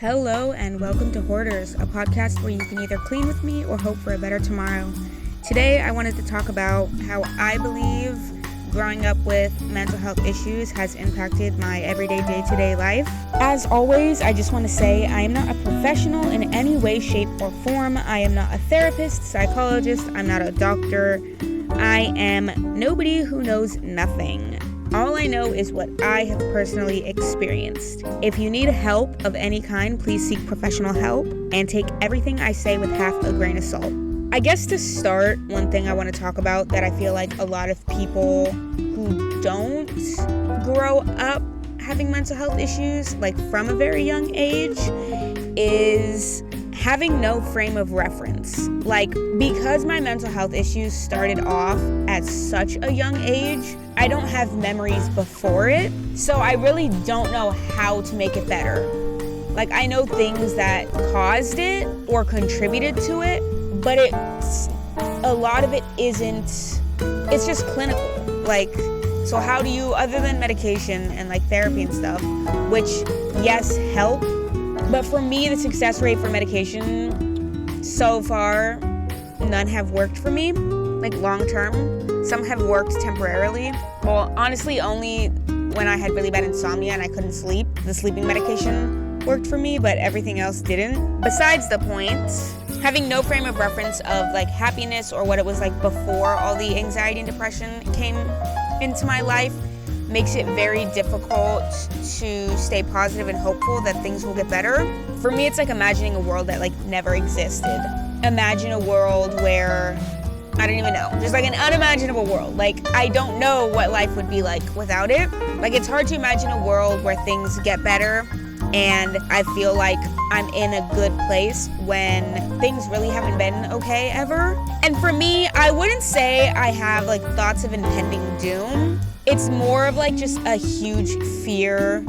Hello and welcome to Hoarders, a podcast where you can either clean with me or hope for a better tomorrow. Today I wanted to talk about how I believe growing up with mental health issues has impacted my everyday day-to-day life. As always, I just want to say I am not a professional in any way, shape, or form. I am not a therapist, psychologist, I'm not a doctor. I am nobody who knows nothing. All I know is what I have personally experienced. If you need help of any kind, please seek professional help and take everything I say with half a grain of salt. I guess to start, one thing I want to talk about that I feel like a lot of people who don't grow up having mental health issues, like from a very young age, is having no frame of reference. Like, because my mental health issues started off at such a young age, I don't have memories before it, so I really don't know how to make it better. Like, I know things that caused it or contributed to it, but a lot of it isn't, it's just clinical. Like, so how do you, other than medication and like therapy and stuff, which yes, help, but for me, the success rate for medication, so far, none have worked for me, like long term. Some have worked temporarily. Well, honestly, only when I had really bad insomnia and I couldn't sleep, the sleeping medication worked for me, but everything else didn't. Besides the point, having no frame of reference of like happiness or what it was like before all the anxiety and depression came into my life makes it very difficult to stay positive and hopeful that things will get better. For me, it's like imagining a world that like never existed. Imagine a world where, I don't even know, just like an unimaginable world. Like, I don't know what life would be like without it. Like, it's hard to imagine a world where things get better and I feel like I'm in a good place when things really haven't been okay ever. And for me, I wouldn't say I have like thoughts of impending doom. It's more of like just a huge fear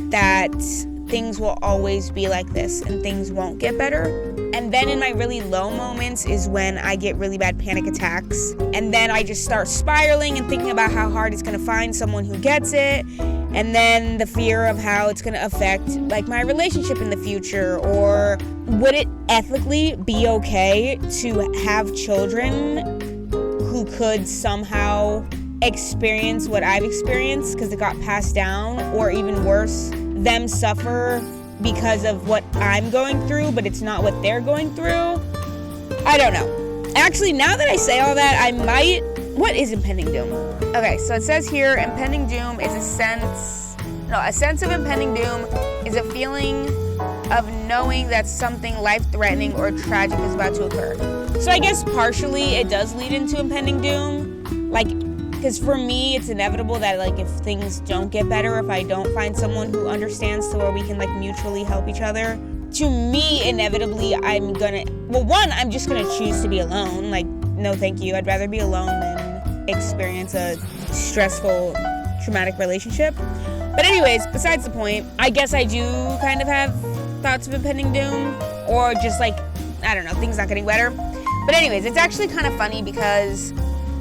that things will always be like this and things won't get better. And then in my really low moments is when I get really bad panic attacks. And then I just start spiraling and thinking about how hard it's gonna find someone who gets it. And then the fear of how it's gonna affect like my relationship in the future, or would it ethically be okay to have children who could somehow experience what I've experienced because it got passed down, or even worse, them suffer because of what I'm going through, but it's not what they're going through. I don't know. Actually, now that I say all that, what is impending doom? Okay, so it says here, impending doom is a sense of impending doom is a feeling of knowing that something life-threatening or tragic is about to occur. So I guess partially it does lead into impending doom, like, because for me, it's inevitable that like if things don't get better, if I don't find someone who understands to where we can like mutually help each other, to me, inevitably, I'm just gonna choose to be alone. Like, no thank you. I'd rather be alone than experience a stressful, traumatic relationship. But anyways, besides the point, I guess I do kind of have thoughts of impending doom, or just like, I don't know, things not getting better. But anyways, it's actually kind of funny because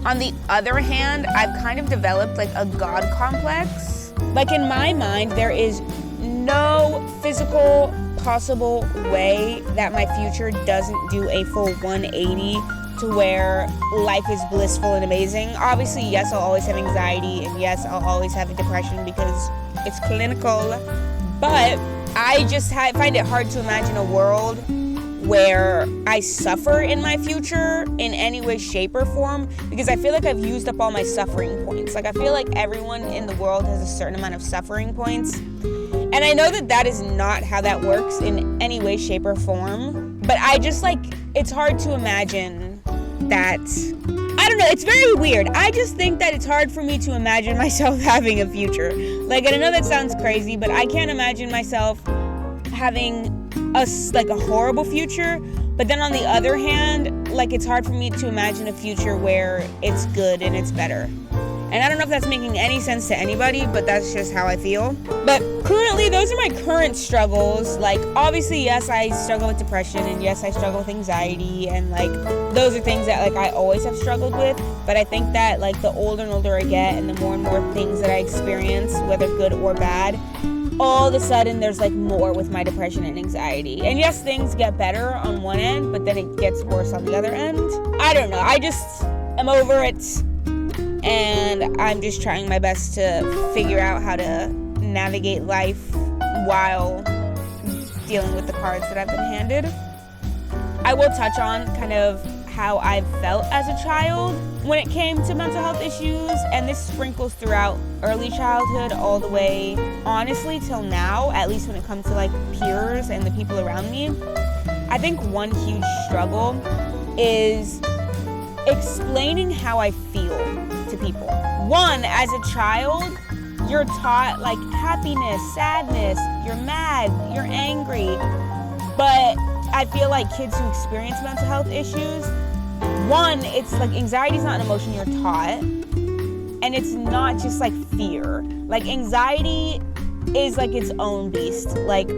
on the other hand, I've kind of developed like a God complex. Like, in my mind, there is no physical possible way that my future doesn't do a full 180 to where life is blissful and amazing. Obviously, yes, I'll always have anxiety, and yes, I'll always have a depression because it's clinical. But I just find it hard to imagine a world where I suffer in my future in any way, shape, or form, because I feel like I've used up all my suffering points. Like, I feel like everyone in the world has a certain amount of suffering points. And I know that is not how that works in any way, shape, or form. But I just like, it's hard to imagine that, I don't know, it's very weird. I just think that it's hard for me to imagine myself having a future. Like, and I know that sounds crazy, but I can't imagine myself having a horrible future, but then on the other hand, like, it's hard for me to imagine a future where it's good and it's better. And I don't know if that's making any sense to anybody, but that's just how I feel. But currently, those are my current struggles. Like, obviously, yes, I struggle with depression, and yes, I struggle with anxiety, and like, those are things that like I always have struggled with. But I think that like the older and older I get, and the more and more things that I experience, whether good or bad, all of a sudden there's like more with my depression and anxiety. And yes, things get better on one end, but then it gets worse on the other end. I don't know. I just am over it, and I'm just trying my best to figure out how to navigate life while dealing with the cards that I've been handed. I will touch on kind of how I felt as a child when it came to mental health issues, and this sprinkles throughout early childhood all the way, honestly, till now, at least when it comes to like peers and the people around me. I think one huge struggle is explaining how I feel to people. One, as a child, you're taught like happiness, sadness, you're mad, you're angry, but I feel like kids who experience mental health issues, one, it's like anxiety is not an emotion you're taught, and it's not just like fear. Like anxiety is like its own beast. Like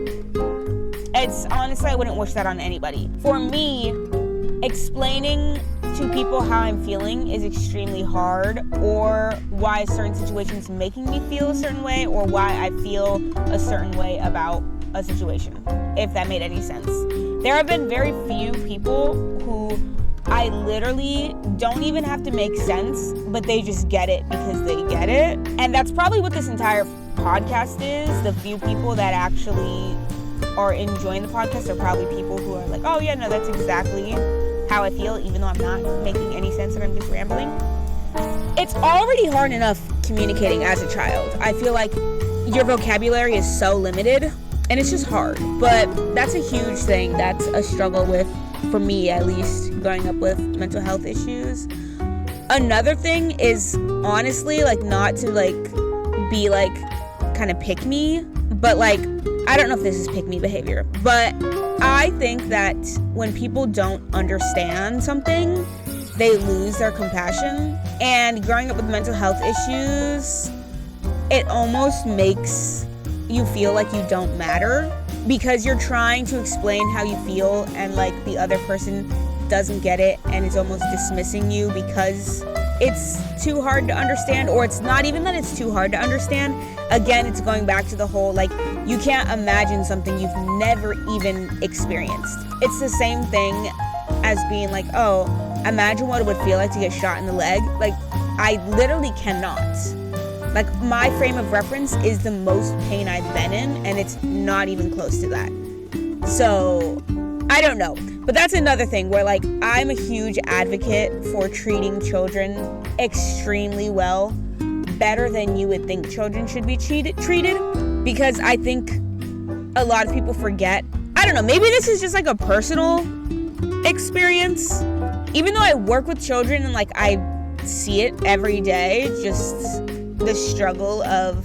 it's honestly, I wouldn't wish that on anybody. For me, explaining to people how I'm feeling is extremely hard, or why certain situations making me feel a certain way, or why I feel a certain way about a situation, if that made any sense. There have been very few people who I literally don't even have to make sense, but they just get it because they get it. And that's probably what this entire podcast is. The few people that actually are enjoying the podcast are probably people who are like, oh yeah, no, that's exactly how I feel, even though I'm not making any sense and I'm just rambling. It's already hard enough communicating as a child. I feel like your vocabulary is so limited, and it's just hard. But that's a huge thing. That's a struggle with, for me at least, growing up with mental health issues. Another thing is, honestly, like, not to like be like kind of pick me, but like, I don't know if this is pick me behavior, but I think that when people don't understand something, they lose their compassion. And growing up with mental health issues, it almost makes you feel like you don't matter, because you're trying to explain how you feel, and like the other person doesn't get it and is almost dismissing you because it's too hard to understand, or it's not even that it's too hard to understand. Again, it's going back to the whole, like, you can't imagine something you've never even experienced. It's the same thing as being like, oh, imagine what it would feel like to get shot in the leg. Like, I literally cannot. Like, my frame of reference is the most pain I've been in, and it's not even close to that. So, I don't know. But that's another thing where, like, I'm a huge advocate for treating children extremely well, better than you would think children should be treated, because I think a lot of people forget. I don't know, maybe this is just like a personal experience. Even though I work with children and like I see it every day, just the struggle of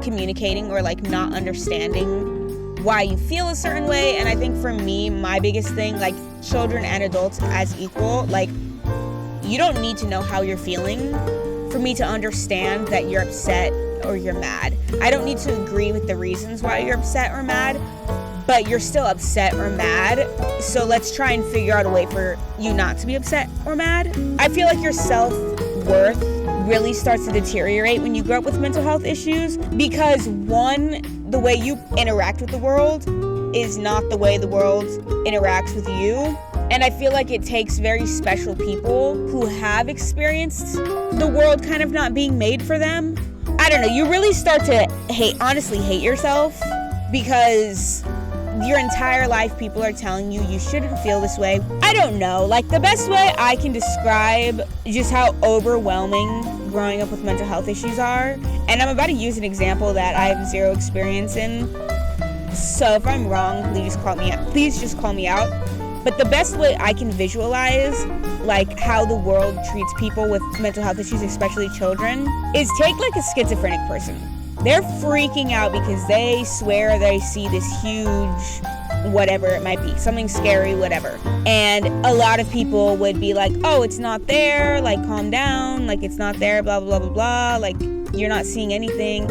communicating or like not understanding why you feel a certain way. And I think for me, my biggest thing, like, children and adults as equal, like, you don't need to know how you're feeling for me to understand that you're upset or you're mad. I don't need to agree with the reasons why you're upset or mad, but you're still upset or mad. So let's try and figure out a way for you not to be upset or mad. I feel like your self-worth really starts to deteriorate when you grow up with mental health issues, because one, the way you interact with the world is not the way the world interacts with you. And I feel like it takes very special people who have experienced the world kind of not being made for them. I don't know, you really start to honestly hate yourself, because your entire life people are telling you you shouldn't feel this way. I don't know, like, the best way I can describe just how overwhelming growing up with mental health issues are, and I'm about to use an example that I have zero experience in, so if I'm wrong, please just call me out. But the best way I can visualize, like, how the world treats people with mental health issues, especially children, is take like a schizophrenic person. They're freaking out because they swear they see this huge whatever it might be, something scary, whatever. And a lot of people would be like, oh, it's not there, like, calm down, like, it's not there, blah, blah, blah, blah, like, you're not seeing anything.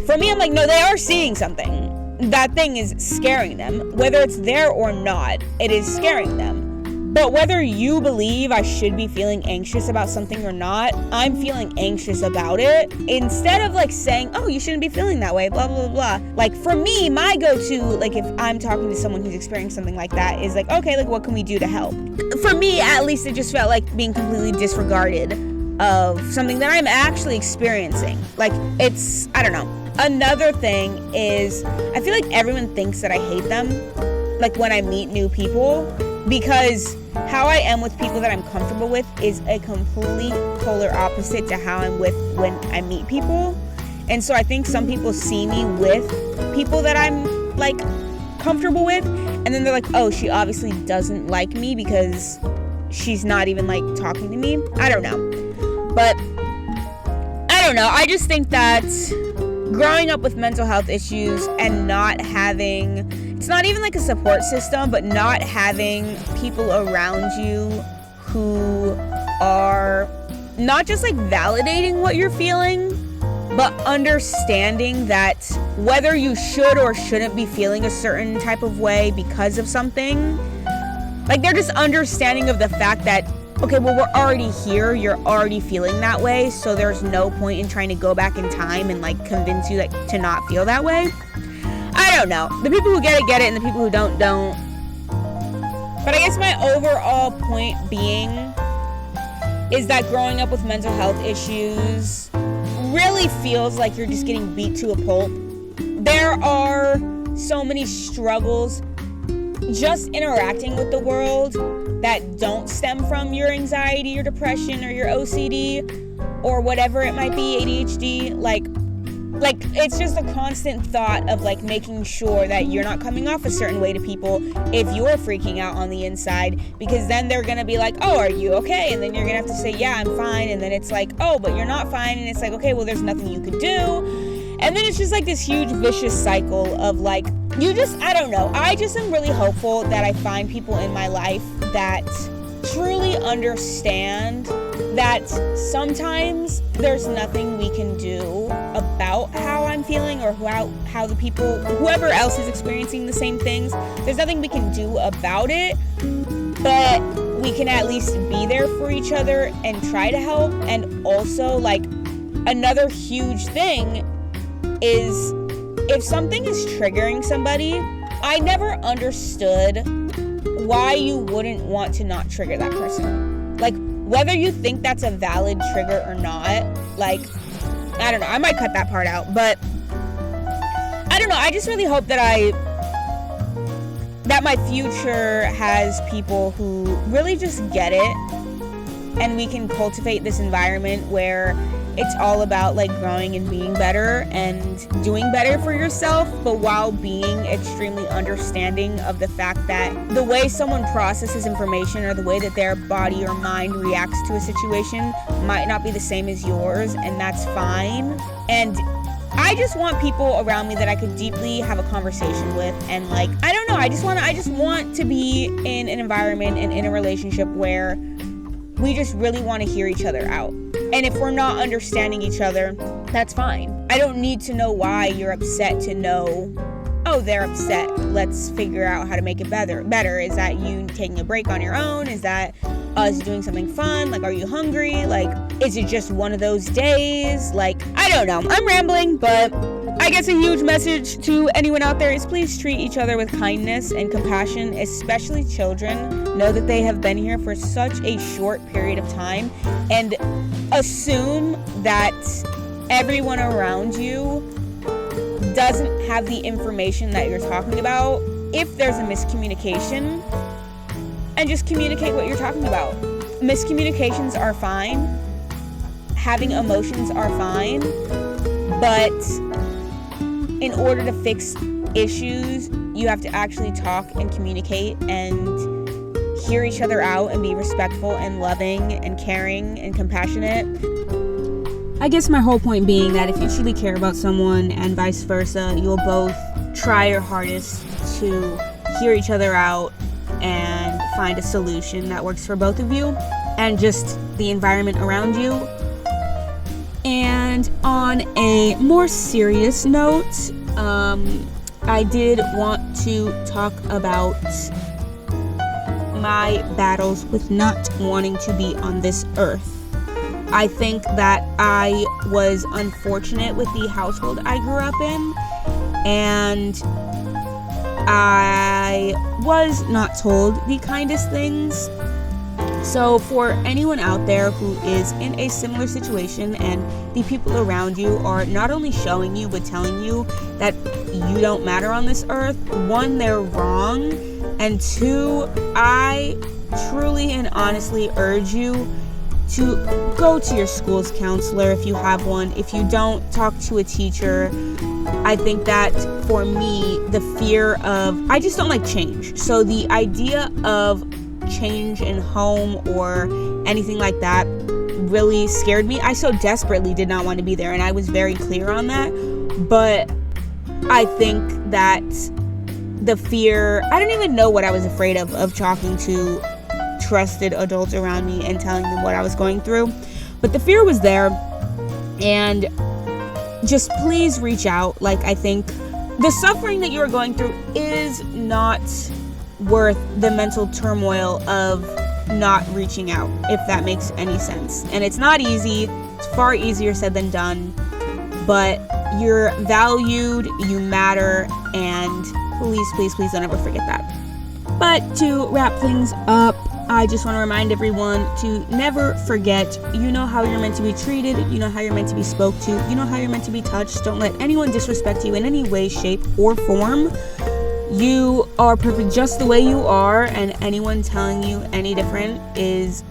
For me, I'm like, no, they are seeing something. That thing is scaring them. Whether it's there or not, it is scaring them. But whether you believe I should be feeling anxious about something or not, I'm feeling anxious about it. Instead of like saying, oh, you shouldn't be feeling that way, blah, blah, blah. Like for me, my go-to, like if I'm talking to someone who's experiencing something like that is like, okay, like what can we do to help? For me, at least, it just felt like being completely disregarded of something that I'm actually experiencing. Like it's, I don't know. Another thing is I feel like everyone thinks that I hate them. Like when I meet new people, because how I am with people that I'm comfortable with is a complete polar opposite to how I'm with when I meet people. And so I think some people see me with people that I'm like comfortable with, and then they're like, oh, she obviously doesn't like me because she's not even like talking to me. I don't know. But I don't know. I just think that growing up with mental health issues and not having, it's not even like a support system, but not having people around you who are not just like validating what you're feeling, but understanding that whether you should or shouldn't be feeling a certain type of way because of something, like they're just understanding of the fact that, okay, well, we're already here, you're already feeling that way, so there's no point in trying to go back in time and like convince you that to not feel that way. I don't know. The people who get it, and the people who don't. But I guess my overall point being is that growing up with mental health issues really feels like you're just getting beat to a pulp. There are so many struggles just interacting with the world that don't stem from your anxiety or depression or your OCD or whatever it might be, ADHD. Like it's just a constant thought of like making sure that you're not coming off a certain way to people if you're freaking out on the inside, because then they're gonna be like, oh, are you okay? And then you're gonna have to say, yeah, I'm fine. And then it's like, oh, but you're not fine. And it's like, okay, well, there's nothing you could do. And then it's just like this huge vicious cycle of like, I don't know. I just am really hopeful that I find people in my life that truly understand that sometimes there's nothing we can do about how I'm feeling or how the people, whoever else is experiencing the same things, there's nothing we can do about it, but we can at least be there for each other and try to help. And also, like, another huge thing is if something is triggering somebody, I never understood why you wouldn't want to not trigger that person. Like, whether you think that's a valid trigger or not, like, I don't know, I might cut that part out, but I don't know, I just really hope that my future has people who really just get it, and we can cultivate this environment where it's all about like growing and being better and doing better for yourself, but while being extremely understanding of the fact that the way someone processes information or the way that their body or mind reacts to a situation might not be the same as yours, and that's fine. And I just want people around me that I could deeply have a conversation with, and like, I don't know, I just want to be in an environment and in a relationship where we just really want to hear each other out. And if we're not understanding each other, that's fine. I don't need to know why you're upset to know, oh, they're upset. Let's figure out how to make it better. Is that you taking a break on your own? Is that us doing something fun? Like, are you hungry? Like, is it just one of those days? Like, I don't know. I'm rambling, but I guess a huge message to anyone out there is please treat each other with kindness and compassion, especially children. Know that they have been here for such a short period of time, and assume that everyone around you doesn't have the information that you're talking about. If there's a miscommunication, and just communicate what you're talking about. Miscommunications are fine. Having emotions are fine. But in order to fix issues, you have to actually talk and communicate and hear each other out and be respectful and loving and caring and compassionate. I guess my whole point being that if you truly care about someone and vice versa, you'll both try your hardest to hear each other out and find a solution that works for both of you and just the environment around you. And on a more serious note, I did want to talk about my battles with not wanting to be on this earth. I think that I was unfortunate with the household I grew up in, and I was not told the kindest things. So for anyone out there who is in a similar situation and the people around you are not only showing you but telling you that you don't matter on this earth, one, they're wrong, and two, I truly and honestly urge you to go to your school's counselor if you have one. If you don't, talk to a teacher. I think that for me, the fear of, I just don't like change. So the idea of change in home or anything like that really scared me. I so desperately did not want to be there, and I was very clear on that. But I think that the fear, I don't even know what I was afraid of talking to trusted adults around me and telling them what I was going through. But the fear was there, and just please reach out. Like, I think the suffering that you are going through is not worth the mental turmoil of not reaching out, if that makes any sense. And it's not easy. It's far easier said than done. But you're valued, you matter, and please, please, please don't ever forget that. But to wrap things up, I just want to remind everyone to never forget, you know how you're meant to be treated, you know how you're meant to be spoke to, you know how you're meant to be touched. Don't let anyone disrespect you in any way, shape, or form. You are perfect just the way you are, and anyone telling you any different is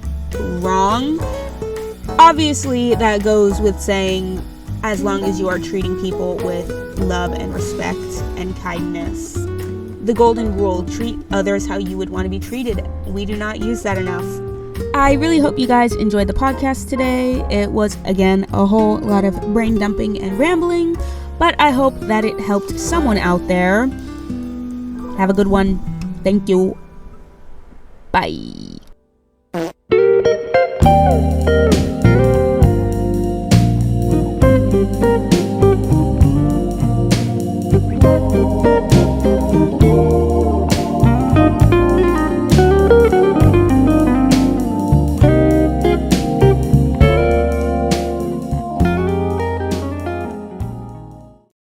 wrong. Obviously, that goes with saying, as long as you are treating people with love and respect and kindness. The golden rule, treat others how you would want to be treated. We do not use that enough. I really hope you guys enjoyed the podcast today. It was, again, a whole lot of brain dumping and rambling, but I hope that it helped someone out there. Have a good one. Thank you. Bye.